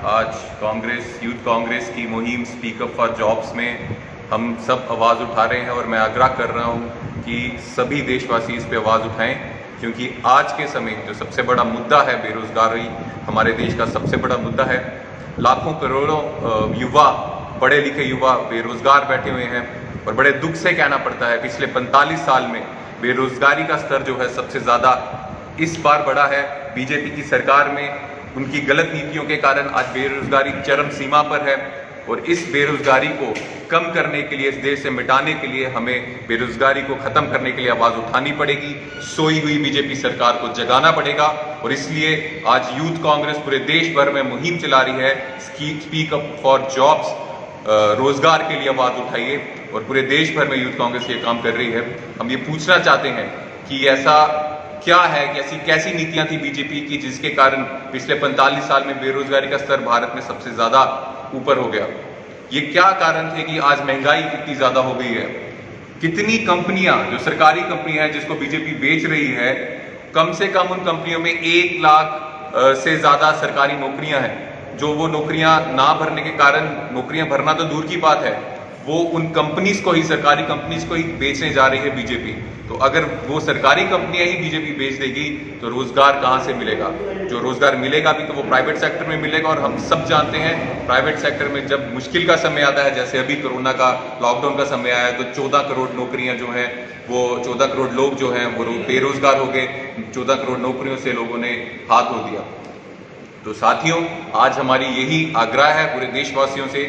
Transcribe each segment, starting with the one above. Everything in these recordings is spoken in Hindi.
आज यूथ कांग्रेस की मुहिम स्पीक अप फॉर जॉब्स में हम सब आवाज़ उठा रहे हैं और मैं आग्रह कर रहा हूं कि सभी देशवासी इस पे आवाज़ उठाएं, क्योंकि आज के समय जो सबसे बड़ा मुद्दा है बेरोजगारी, हमारे देश का सबसे बड़ा मुद्दा है। लाखों करोड़ों युवा, पढ़े लिखे युवा बेरोजगार बैठे हुए हैं और बड़े दुख से कहना पड़ता है पिछले 45 साल में बेरोजगारी का स्तर जो है सबसे ज़्यादा इस बार बढ़ा है। बीजेपी की सरकार में उनकी गलत नीतियों के कारण आज बेरोजगारी चरम सीमा पर है और इस बेरोजगारी को कम करने के लिए, इस देश से मिटाने के लिए हमें बेरोजगारी को खत्म करने के लिए आवाज उठानी पड़ेगी। सोई हुई बीजेपी सरकार को जगाना पड़ेगा और इसलिए आज यूथ कांग्रेस पूरे देश भर में मुहिम चला रही है, स्पीक अप फॉर जॉब्स, रोजगार के लिए आवाज उठाइए। और पूरे देश भर में यूथ कांग्रेस ये काम कर रही है। हम ये पूछना चाहते हैं कि ऐसा क्या है कि ऐसी कैसी नीतियां थी बीजेपी की जिसके कारण पिछले 45 साल में बेरोजगारी का स्तर भारत में सबसे ज्यादा ऊपर हो गया। ये क्या कारण थे कि आज महंगाई इतनी ज्यादा हो गई है। कितनी कंपनियां, जो सरकारी कंपनियां हैं जिसको बीजेपी बेच रही है, कम से कम उन कंपनियों में 1 लाख से ज्यादा सरकारी नौकरियां हैं, जो वो नौकरियां ना भरने के कारण, नौकरियां भरना तो दूर की बात है, वो उन कंपनीज को ही, सरकारी कंपनीज को ही बेचने जा रही है बीजेपी। तो अगर वो सरकारी कंपनियां ही बीजेपी बेच देगी तो रोजगार कहां से मिलेगा? जो रोजगार मिलेगा भी तो वो प्राइवेट सेक्टर में मिलेगा। और हम सब जानते हैं प्राइवेट सेक्टर में जब मुश्किल का समय आता है, जैसे अभी कोरोना का लॉकडाउन का समय आया, तो 14 करोड़ नौकरियां जो हैं, वो 14 करोड़ लोग जो हैं वो बेरोजगार हो गए। 14 करोड़ नौकरियों से लोगों ने हाथ धो दिया। तो साथियों, आज हमारी यही आग्रह है पूरे देशवासियों से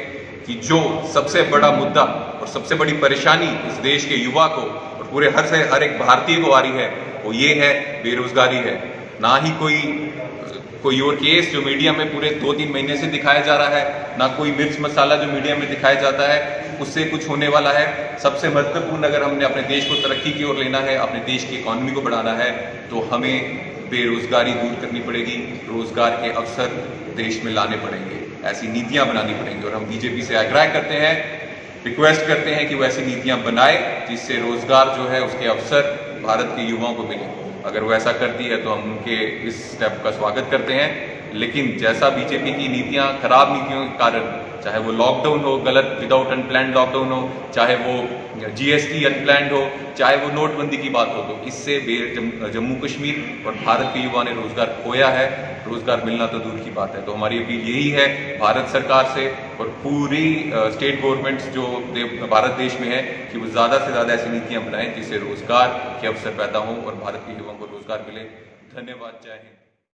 कि जो सबसे बड़ा मुद्दा और सबसे बड़ी परेशानी इस देश के युवा को और पूरे हर एक भारतीय को आ रही है, वो ये है, बेरोजगारी है। ना ही कोई और केस जो मीडिया में पूरे 2-3 महीने से दिखाया जा रहा है, ना कोई मिर्च मसाला जो मीडिया में दिखाया जाता है उससे कुछ होने वाला है। सबसे महत्वपूर्ण, अगर हमने अपने देश को तरक्की की ओर लेना है, अपने देश की इकॉनमी को बढ़ाना है, तो हमें बेरोजगारी दूर करनी पड़ेगी, रोजगार के अवसर देश में लाने पड़ेंगे, ऐसी नीतियां बनानी पड़ेंगी। और हम बीजेपी से आग्रह करते हैं, रिक्वेस्ट करते हैं कि वो ऐसी नीतियां बनाए जिससे रोजगार जो है, उसके अवसर भारत के युवाओं को मिले। अगर वो ऐसा करती है तो हम उनके इस स्टेप का स्वागत करते हैं। लेकिन जैसा बीजेपी की नीतियां, खराब नीतियों के कारण, चाहे वो लॉकडाउन हो, गलत विदाउट अनप्लान्ड लॉकडाउन हो, चाहे वो जीएसटी अनप्लान्ड हो, चाहे वो नोटबंदी की बात हो, तो इससे जम्मू कश्मीर और भारत के युवा ने रोजगार खोया है। रोजगार मिलना तो दूर की बात है। तो हमारी अपील यही है भारत सरकार से और पूरी स्टेट गवर्नमेंट्स जो भारत देश में है कि वो ज़्यादा से ज़्यादा ऐसी नीतियां बनाएं जिससे रोजगार के अवसर पैदा हों और भारत के युवाओं को रोजगार मिले। धन्यवाद। जय हिंद।